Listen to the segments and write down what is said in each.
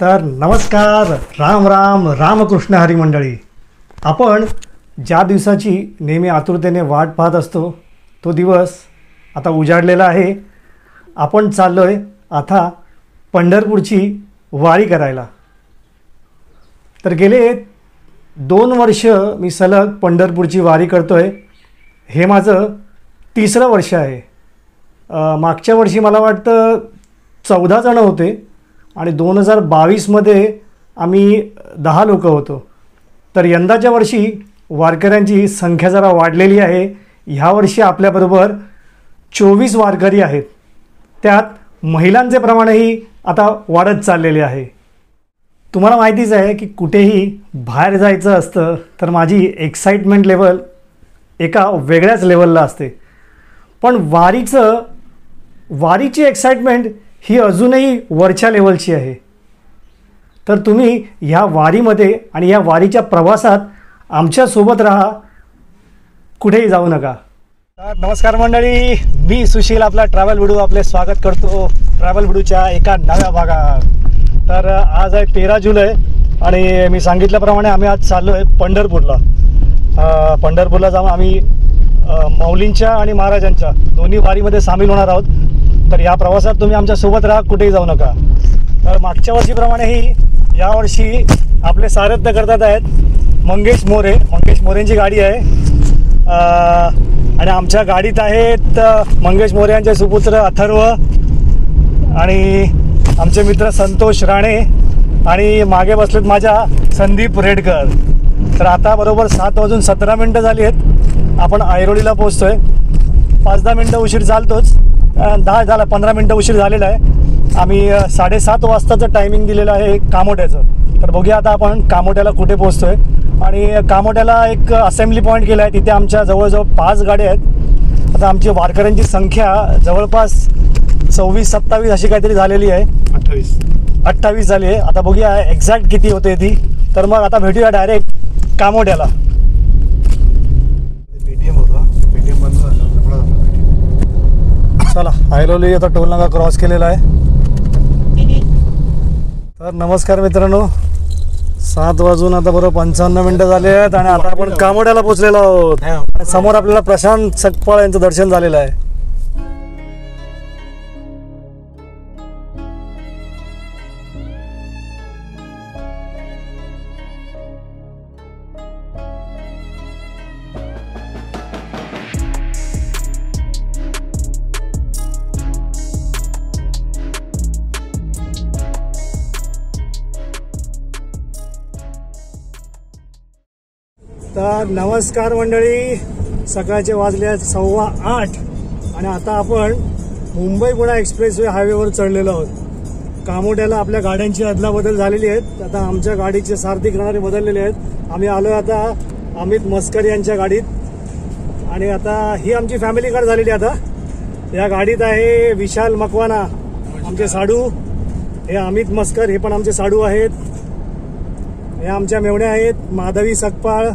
तर नमस्कार, राम राम, रामकृष्ण हरी मंडळी. आपण ज्या दिवसाची नेहमी आतुरतेने वाट पाहत असतो तो दिवस आता उजाडलेला आहे. आपण चाललो आहे आता पंढरपूरची वारी करायला. तर गेले 2 वर्ष मी सलग पंढरपूरची वारी करतो आहे. हे माझं 3रं वर्ष आहे. मागच्या वर्षी मला वाटतं 14 जण होते आणि 2022मध्ये आम्ही 10 लोक होतो. तर यंदाच्या वर्षी वारकऱ्यांची संख्या जरा वाढलेली आहे. ह्या वर्षी आपल्याबरोबर 24 वारकरी आहेत. त्यात महिलांचे प्रमाणही आता वाढत चाललेले आहे. तुम्हाला माहितीच आहे की कुठेही बाहेर जायचं असतं तर माझी एक्साइटमेंट लेवल एका वेगळ्याच लेवलला असते. पण वारीची एक्साइटमेंट ही अजूनही वरच्या लेवलची आहे. तर तुम्ही ह्या वारीमध्ये आणि या वारीच्या प्रवासात आमच्यासोबत राहा, कुठेही जाऊ नका. तर नमस्कार मंडळी, मी सुशील आपला ट्रॅव्हल व्हिडिओ आपले स्वागत करतो ट्रॅव्हल व्हिडिओच्या एका नव्या भागात. तर आज आहे 13 जुलै आणि मी सांगितल्याप्रमाणे आम्ही आज चाललो आहे पंढरपूरला. पंढरपूरला जाऊन आम्ही माऊलींच्या आणि महाराजांच्या दोन्ही वारीमध्ये सामील होणार आहोत. तर या प्रवासात तुम्ही आमच्यासोबत राहा, कुठेही जाऊ नका. तर मागच्या वर्षीप्रमाणेही यावर्षी आपले सारथ्य करतात आहेत मंगेश मोरेंची गाडी आहे. आणि आमच्या गाडीत आहेत मंगेश मोरे यांचे सुपुत्र अथर्व आणि आमचे मित्र संतोष राणे आणि मागे बसलेत माझ्या संदीप रेडकर. तर आता बरोबर 7:17 झाली आहेत. आपण ऐरोलीला पोहोचतो आहे. 5-10 मिनटं उशीर चालतोच. 15 मिनटं उशीर झालेला आहे. आम्ही 7:30 वाजताचं टायमिंग दिलेलं आहे कामोट्याचं. तर बघूया आता आपण कामोट्याला कुठे पोहोचतो आहे. आणि कामोट्याला एक असेंब्ली पॉईंट केला आहे. तिथे आमच्या जवळजवळ 5 गाड्या आहेत. आता आमची वारकऱ्यांची संख्या जवळपास 26-27 अशी काहीतरी झालेली आहे. 28 झाली आहे. आता बघूया एक्झॅक्ट किती होते ती. तर मग आता भेटूया डायरेक्ट कामोट्याला. चला, ऐरोली आता टोलनाका क्रॉस केलेला आहे. तर नमस्कार मित्रांनो, 7 वाजून आता बरोबर 55 मिनटं झाले आहेत आणि आता आपण कामोट्याला पोहोचलेलो आहोत. समोर आपल्याला प्रशांत सकपाळ यांचं दर्शन झालेलं आहे. तर नमस्कार मंडळी, सकाळचे वाजले आहेत 8:15 आणि आता आपण मुंबई पुणे एक्सप्रेसवे हायवेवर चढलेलो आहोत. कामोट्याला आपल्या गाड्यांची अदलाबदल झालेली आहेत. आता आमच्या गाडीचे सारथी करणारे बदललेले आहेत. आम्ही आलो आता अमित मस्कर यांच्या गाडीत आणि आता ही आमची फॅमिली कार झालेली. आता या गाडीत आहे विशाल मकवाना आमचे साडू, हे अमित मस्कर हे पण आमचे साडू आहेत. हे आमच्या मेवण्या आहेत माधवी सकपाळ.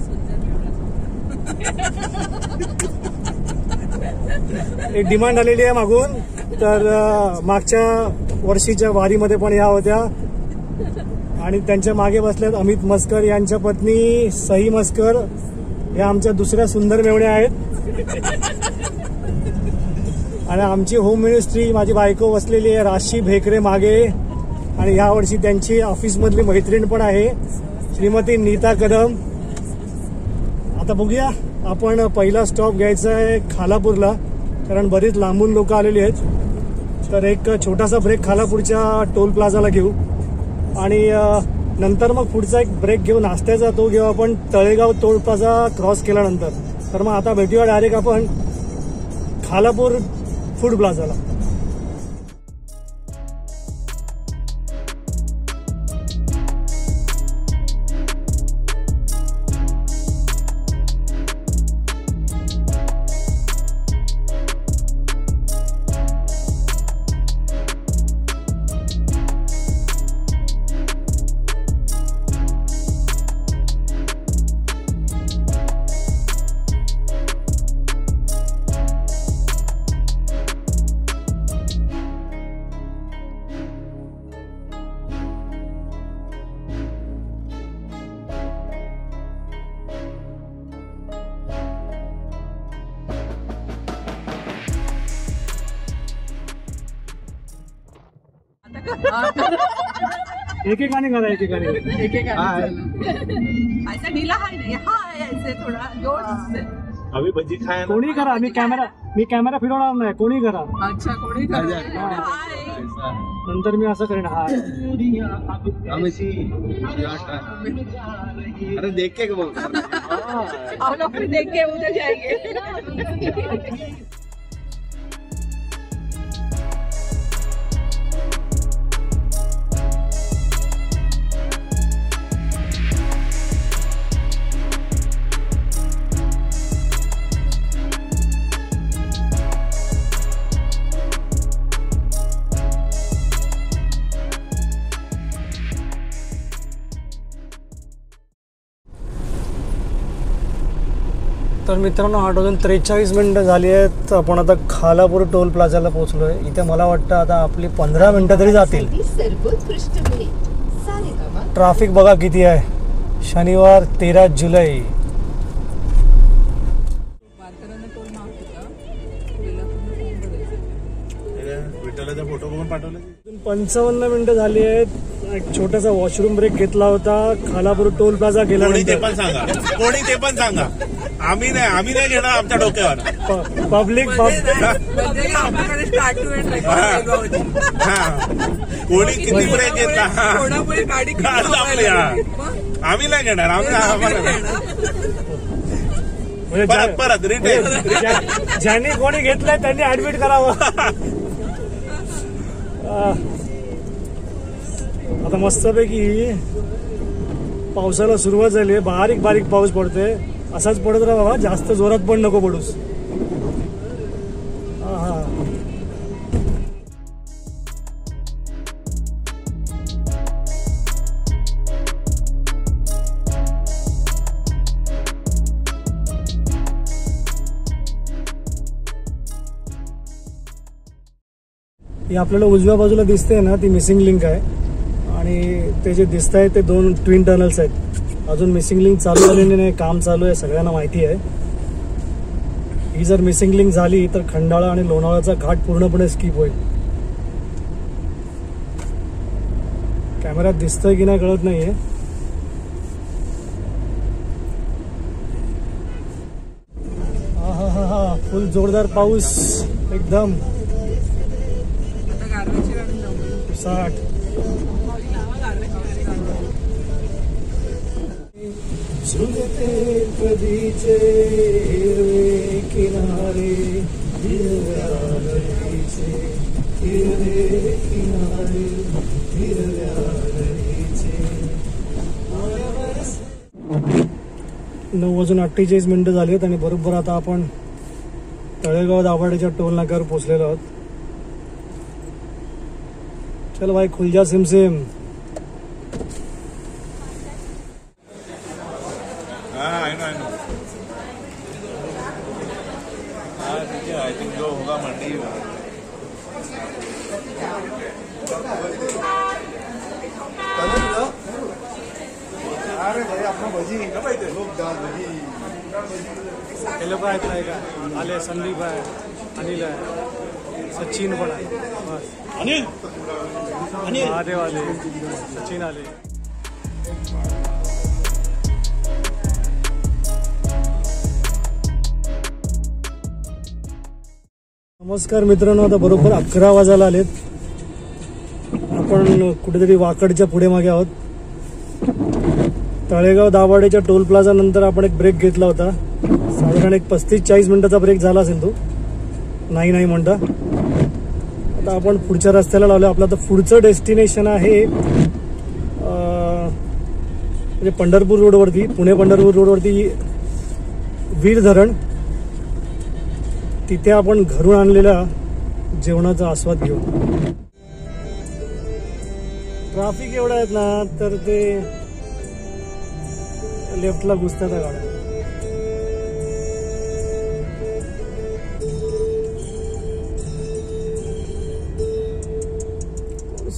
एक डिमांड आलेली आहे मागून. तर मागच्या वर्षीच्या वारीमध्ये पण या होत्या आणि त्यांच्या मागे बसल्यात अमित मस्कर यांच्या पत्नी सई मस्कर. या आमच्या दुसऱ्या सुंदर मेवण्या आहेत. आणि आमची होम मिनिस्ट्री माझी बायको बसलेली आहे राशी भेकरे मागे. आणि यावर्षी त्यांची ऑफिसमधली मैत्रीण पण आहे श्रीमती नीता कदम. आता बघूया, आपण पहिला स्टॉप घ्यायचा आहे खालापूरला, कारण बरीच लांबून लोक आलेली आहेत. तर एक छोटासा ब्रेक खालापूरच्या टोल प्लाझाला घेऊ आणि नंतर मग पुढचा एक ब्रेक घेऊ नाश्त्याचा. तो घेऊ आपण तळेगाव टोल प्लाझा क्रॉस केल्यानंतर. तर मग आता भेटूया डायरेक्ट आपण खालापूर फूड प्लाझाला. एकेकाने करा ऐसा ढीला है नहीं, हाँ ऐसे थोड़ा जोर से. अभी भजी खाया ना. कोणी करा, मी कॅमेरा फिरवणार नाही, कोणी करा. अच्छा कोणी करा. नंतर मी असं करेन. हा अरे देख के बोल. हम लोग फिर देख के उधर जाएंगे. तर मित्रांनो 8:43 झाली आहेत. आपण आता खालापूर टोल प्लाझाला पोहोचलो आहे. इथे मला वाटतं आता आपली 15 मिनटं तरी जातील. ट्रॅफिक बघा किती आहे. शनिवार 13 जुलै. विठ्ठलाचा फोटो बघून पाठवला. 55 मिनिटं झाली आहेत. एक छोटासा वॉशरूम ब्रेक घेतला होता. खालापूर टोल प्लाझा गेला. कोणी ते पण सांगा. आम्ही नाही घेणार आमच्या डोक्यावर. पब्लिक कोणी किती ब्रेक घेतला आम्ही नाही घेणार. परत रिटेल ज्यांनी कोणी घेतलंय त्यांनी ऍडमिट करावं. आता मस्तपैकी पावसाला सुरुवात झाली आहे. बारीक बारीक पाऊस पडतोय. असाच पडत राहा बाबा, जास्त जोरात पण नको पडूस. हा ही आपल्याला उजव्या बाजूला दिसते ना, ती मिसिंग लिंक आहे. आणि ते जे दिसत आहे ते 2 ट्विन टनल्स आहेत. अजून मिसिंग लिंक चालू झालेली नाही, काम चालू आहे, सगळ्यांना माहिती आहे. ही जर मिसिंग लिंक झाली तर खंडाळा आणि लोणावळ्याचा घाट पूर्णपणे स्किप होईल. कॅमेऱ्यात दिसतंय की नाही कळत नाहीये. हा फुल जोरदार पाऊस एकदम. 60 झुलते कधीचे हिरवे किनारे, हिरव्या नदीचे हिरवे किनारे, हिरव्या नदीचे. 9:48 झालेत आणि बरोबर आता आपण तळेगाव दाभाडेच्या टोल नाक्यावर पोहोचलेलो आहोत. चल भाई खुल जा SIM SIM. I know. I think जो होगा मंडी में. अरे भाई अपना भजी लोग दाल भजी. हे लोक आहेत नाही का? आले संदीप आहे, अनिल आहे, सचिन पण आहे. बस अनिल महादेव आले, सचिन आले. नमस्कार मित्रांनो, आता बरोबर 11 वाजायला आलेत. आपण कुठेतरी वाकडच्या पुढे मागे आहोत. तळेगाव दाभाडेच्या टोल प्लाझा नंतर आपण एक ब्रेक घेतला होता. साधारण एक 35-40 मिनिटाचा ब्रेक झाला असेल तो. नाही म्हणता आता आपण पुढच्या रस्त्याला लावलो. आपलं आता पुढचं डेस्टिनेशन आहे म्हणजे पंढरपूर रोडवरती, पुणे पंढरपूर रोडवरती वीर धरण. तिथे आपण घरून आणलेल्या जेवणाचा आस्वाद घेऊ. ट्रॅफिक एवढा आहेत ना, तर ते लेफ्टला घुसतात गाड्या.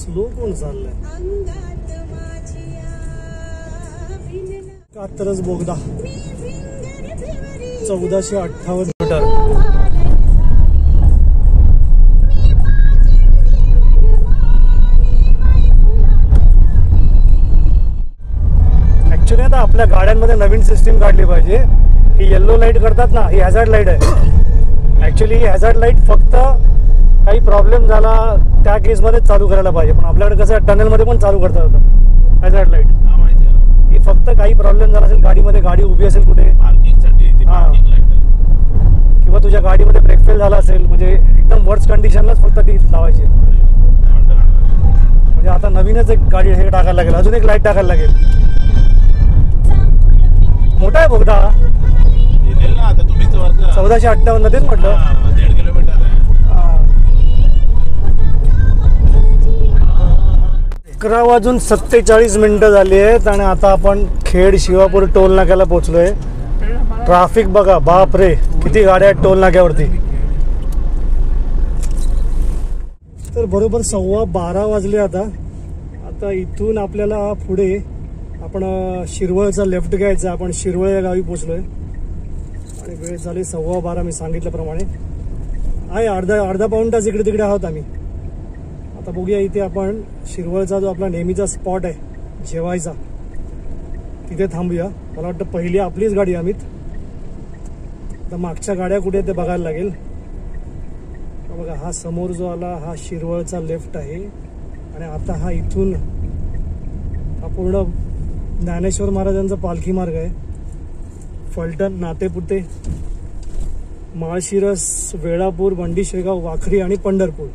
स्लो कोण चाललंय? कात्रज बोगदा 1458 मीटर. सिस्टीम काढली पाहिजे. ही येल्लो लाईट करतात ना, ही हॅझार्ड लाईट आहे. ॲक्च्युली ही हॅझार्ड लाईट फक्त काही प्रॉब्लेम झाला त्या केसमध्येच चालू करायला पाहिजे. पण आपल्याकडे कसं टनेलमध्ये पण चालू करता येतं हॅझार्ड लाईट. ही फक्त काही प्रॉब्लेम झाला असेल गाडीमध्ये, गाडी उभी असेल कुठे किंवा तुझ्या गाडीमध्ये ब्रेक फेल झाला असेल, म्हणजे एकदम वर्स्ट कंडिशनलाच फक्त ती लावायची. म्हणजे आता नवीनच एक गाडी हे टाकायला लागेल, अजून एक लाईट टाकायला लागेल. मोठा आहे बोगदा, 1458 तेच म्हटलं. 1.5 किलोमीटर आहे. 11:47 झाली आहेत आणि आता आपण खेड शिवापूर टोल नाक्याला पोहोचलोय. ट्रॅफिक बघा, बाप रे किती गाड्या आहेत टोल नाक्यावरती. तर बरोबर 12:15 वाजले. आता इथून आपल्याला पुढे आपण शिरवळचा लेफ्ट घ्यायचा. आपण शिरवळ या गावी पोचलोय आणि वेळ झाली 12:15 मी सांगितल्याप्रमाणे. आहे अर्धा पाऊण तास इकडे तिकडे आहोत आम्ही. आता बघूया इथे आपण शिरवळचा जो आपला नेहमीचा स्पॉट आहे जेवायचा, तिथे थांबूया. मला वाटतं पहिली आपलीच गाडी आम्ही. आता मागच्या गाड्या कुठे आहेत ते बघायला लागेल. बघा हा समोर जो आला हा शिरवळचा लेफ्ट आहे आणि आता हा इथून हा पूर्ण ज्ञानेश्वर महाराजांचा पालखी मार्ग आहे. फलटण, नातेपुते, माळशिरस, वेळापूर, मंडी, शेगाव, वाखरी आणि पंढरपूर.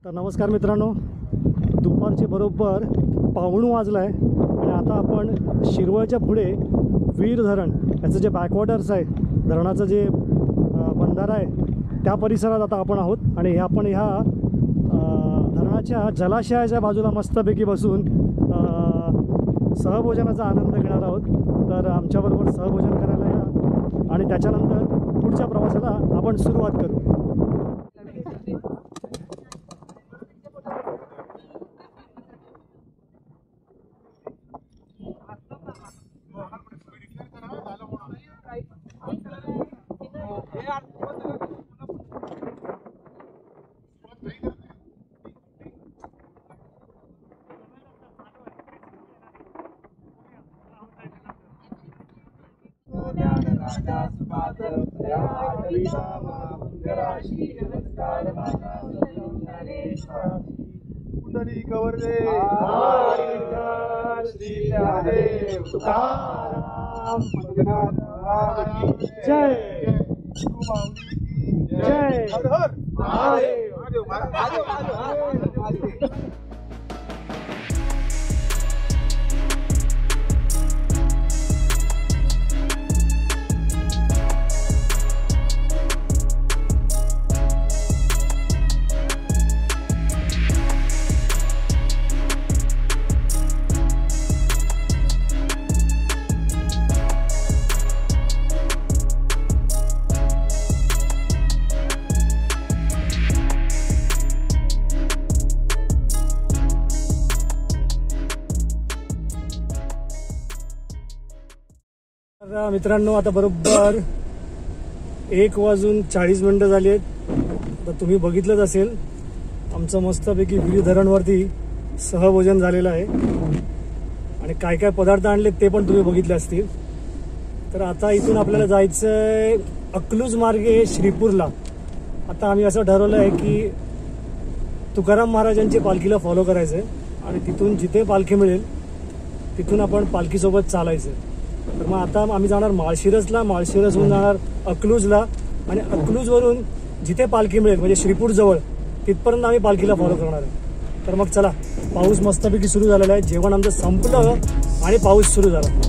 तर नमस्कार मित्रांनो, दुपारचे बरोबर 1:15 वाजला आहे आणि आता आपण शिरवळच्या पुढे वीर धरण याचं जे बॅकवॉटर्स आहे, धरणाचं जे बंधारा आहे त्या परिसरात आता आपण आहोत. आणि आपण ह्या धरणाच्या जलाशयाच्या बाजूला मस्तपैकी बसून सहभोजनाचा आनंद घेणार आहोत. तर आमच्याबरोबर सहभोजन करायला या आणि त्याच्यानंतर पुढच्या प्रवासाला आपण सुरुवात करू. मित्रांनो, आता बरोबर 1:40 झाली आहेत. तर तुम्ही बघितलंच असेल आमचं मस्तपैकी वीर धरणवरती सहभोजन झालेलं आहे आणि काय काय पदार्थ आणले ते पण तुम्ही बघितले असतील. तर आता इथून आपल्याला जायचं आहे अकलूज मार्गे श्रीपूरला. आता आम्ही असं ठरवलं आहे की तुकाराम महाराजांची पालखीला फॉलो करायचं आहे आणि तिथून जिथे पालखी मिळेल तिथून आपण पालखीसोबत चालायचं. तर मग आता आम्ही जाणार माळशिरसला, माळशिरसहून जाणार अकलूजला आणि अकलूजवरून जिथे पालखी मिळेल म्हणजे श्रीपूर जवळ तिथपर्यंत आम्ही पालखीला फॉलो करणार आहे. तर मग चला, पाऊस मस्तपैकी सुरू झालेला आहे. जेवण आमचं संपलं आणि पाऊस सुरू झाला.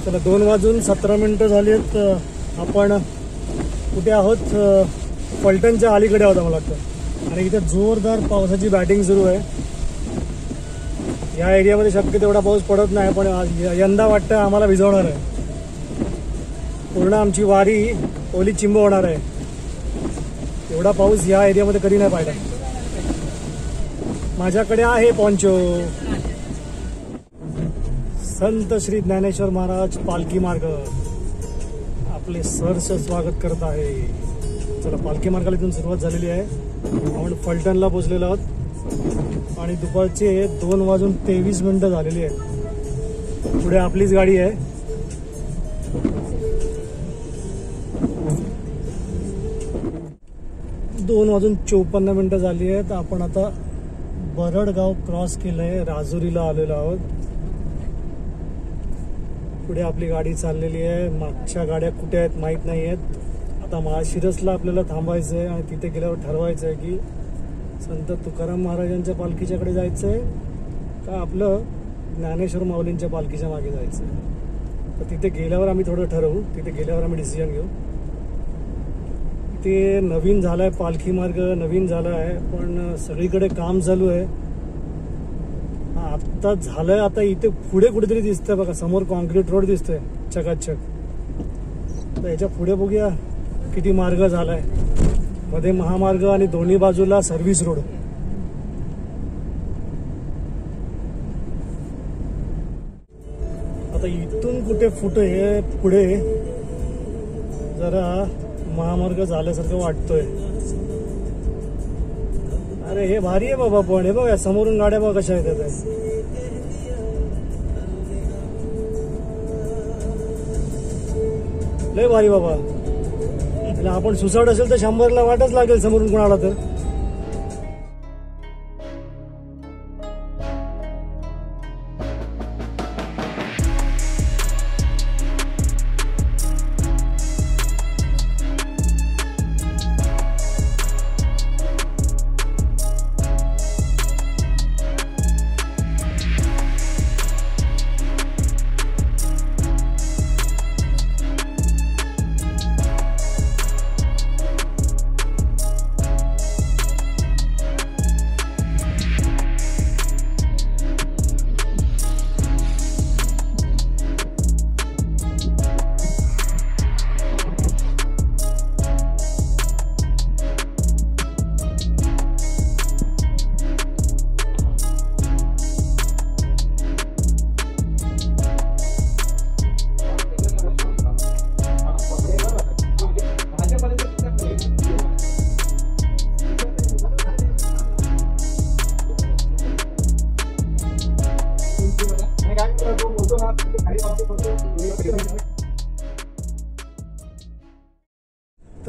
चला, 2:17 झाली आहेत. आपण कुठे आहोत? फलटणच्या अलीकडे आहोत मला वाटतं. आणि इथे जोरदार पावसाची बॅटिंग सुरू आहे. या एरियामध्ये शक्य तेवढा पाऊस पडत नाही, पण यंदा वाटतं आम्हाला भिजवणार आहे. पूर्ण आमची वारी ओली चिंब होणार आहे. एवढा पाऊस या एरियामध्ये कधी नाही पाहिला. माझ्याकडे आहे पॉन्चो. संत श्री ज्ञानेश्वर महाराज पालखी मार्ग आपले सहर्ष स्वागत करत आहे. चला, पालखी मार्गाला इथून सुरुवात झालेली आहे. आपण फलटणला पोहोचलेलो आहोत आणि दुपारचे 2:23 झालेली आहे. पुढे आपलीच गाडी आहे. दोन 2:54 झाली आहेत. आपण आता बरडगाव क्रॉस केलंय, राजुरीला आलेलो आहोत. पुढे आपली गाडी चाललेली आहे. मागच्या गाड्या कुठे आहेत माहीत नाही आहेत. आता माळशिरसला आपल्याला थांबायचं आहे आणि तिथे गेल्यावर ठरवायचं आहे की संत तुकाराम महाराजांच्या पालखीच्याकडे जायचं आहे का आपलं ज्ञानेश्वर माऊलींच्या पालखीच्या मागे जायचं आहे. तर तिथे गेल्यावर आम्ही थोडं ठरवू. तिथे गेल्यावर आम्ही डिसिजन घेऊ. ते नवीन झालं आहे, पालखी मार्ग नवीन झाला आहे, पण सगळीकडे काम चालू आहे. आत्ता झालंय. आता इथे पुढे कुठेतरी दिसतंय बघा, समोर कॉन्क्रीट रोड दिसतोय चकाचक. तर याच्या पुढे बघूया किती मार्ग झालाय. मध्ये महामार्ग आणि दोन्ही बाजूला सर्व्हिस रोड. आता इथून कुठे फुटे पुढे जरा महामार्ग झाल्यासारखं वाटतोय. अरे हे भारी आहे बाबा. पण हे बघा समोरून गाड्या बघा कशा येतात. लय भारी बाबा. आपण सुसाट असेल तर 100ला वाटच लागेल समोरून कोणाला तर.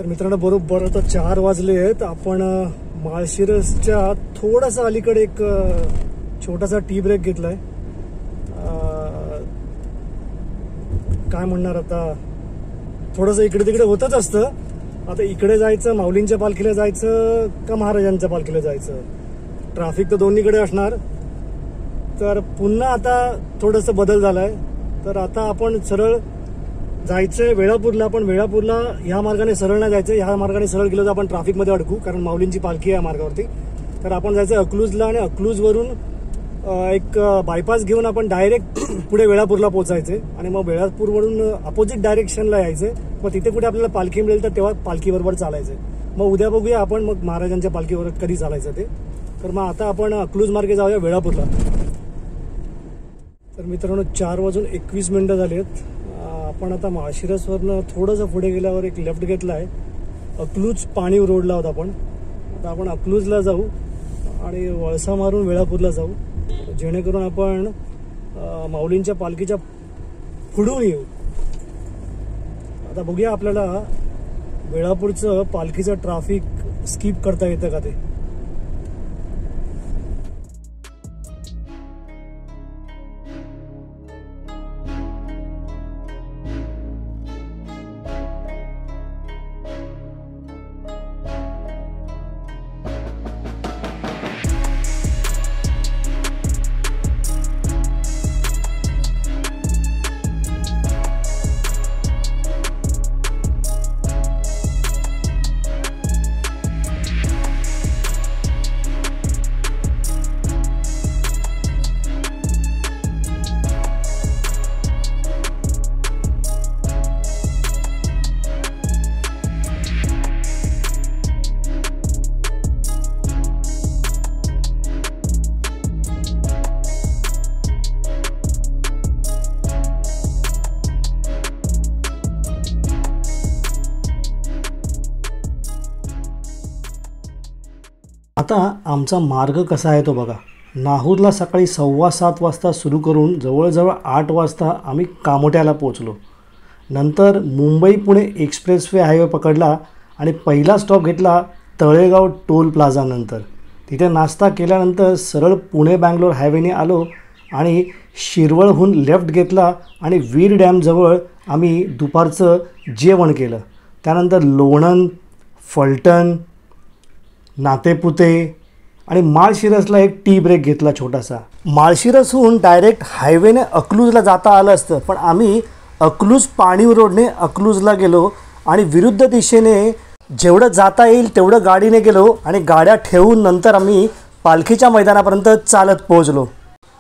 तर मित्रांनो बरोबर आता 4 वाजले आहेत. आपण माळशिरसच्या थोडासा अलीकडे एक छोटासा टी ब्रेक घेतलाय. काय म्हणणार आता, थोडंसं इकडे तिकडे होतच असतं. आता इकडे जायचं, माऊलींच्या पालखीला जायचं का महाराजांच्या पालखीला जायचं, ट्रॅफिक तर दोन्हीकडे असणार. तर पुन्हा आता थोडंसं बदल झालाय. तर आता आपण सरळ जायचंय वेळापूरला. पण वेळापूरला ह्या मार्गाने सरळ नाही जायचं. ह्या मार्गाने सरळ गेलो तर आपण ट्रॅफिकमध्ये अडकू, कारण माऊलींची पालखी आहे या मार्गावरती. तर आपण जायचं अकलूजला आणि अकलूजवरून एक बायपास घेऊन आपण डायरेक्ट पुढे वेळापूरला पोहोचायचे आणि मग वेळापूरवरून अपोजिट डायरेक्शनला यायचे. मग तिथे कुठे आपल्याला पालखी मिळेल तर तेव्हा पालखीबरोबर चालायचे. मग उद्या बघूया आपण मग महाराजांच्या पालखीवर कधी चालायचं ते. तर मग आता आपण अकलूज मार्गे जाऊया वेळापूरला. तर मित्रांनो 4:21 झाले आहेत. आपण आता माळशिरसवरनं थोडंसं पुढे गेल्यावर एक लेफ्ट घेतला आहे. अकलूज पाणी रोडला होता आपण. आता आपण अकलूजला जाऊ आणि वळसा मारून वेळापूरला जाऊ, जेणेकरून आपण माऊलींच्या पालखीच्या पुढून येऊ. आता बघूया आपल्याला वेळापूरचं पालखीचं ट्रॅफिक स्किप करता येतं का ते. आता आमचा मार्ग कसा आहे तो बघा. नाहूरला सकाळी 7:15 वाजता सुरू करून जवळजवळ 8 वाजता आम्ही कामोट्याला पोचलो. नंतर मुंबई पुणे एक्सप्रेसवे हायवे पकडला आणि पहिला स्टॉप घेतला तळेगाव टोल प्लाझानंतर. तिथे नाश्ता केल्यानंतर सरळ पुणे बँगलोर हायवेने आलो आणि शिरवळहून लेफ्ट घेतला आणि वीर डॅमजवळ आम्ही दुपारचं जेवण केलं. त्यानंतर लोणंद, फलटण, नातेपुते आणि माळशिरसला एक टी ब्रेक घेतला छोटासा. माळशिरसहून डायरेक्ट हायवेने अकलूजला जाता आलं असतं, पण आम्ही अकलूज पाणी रोडने अकलूजला गेलो आणि विरुद्ध दिशेने जेवढं जाता येईल तेवढं गाडीने गेलो आणि गाड्या ठेवून नंतर आम्ही पालखीच्या मैदानापर्यंत चालत पोहोचलो.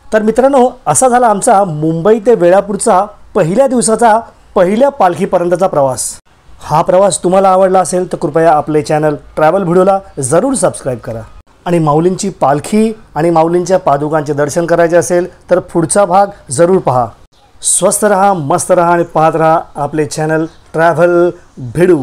तर मित्रांनो, असा झाला आमचा मुंबई ते वेळापूरचा पहिल्या दिवसाचा पहिल्या पालखीपर्यंतचा प्रवास. हा प्रवास तुम्हाला आवडला असेल तर कृपया आपले चॅनल ट्रॅव्हल व्हिडिओला जरूर सबस्क्राईब करा. आणि माऊलींची पालखी आणि माऊलींच्या पादुकांचे दर्शन करायचे असेल तर पुढचा भाग जरूर पहा. स्वस्थ रहा, मस्त रहा आणि पाहत रहा आपले चॅनल ट्रॅव्हल भिडू.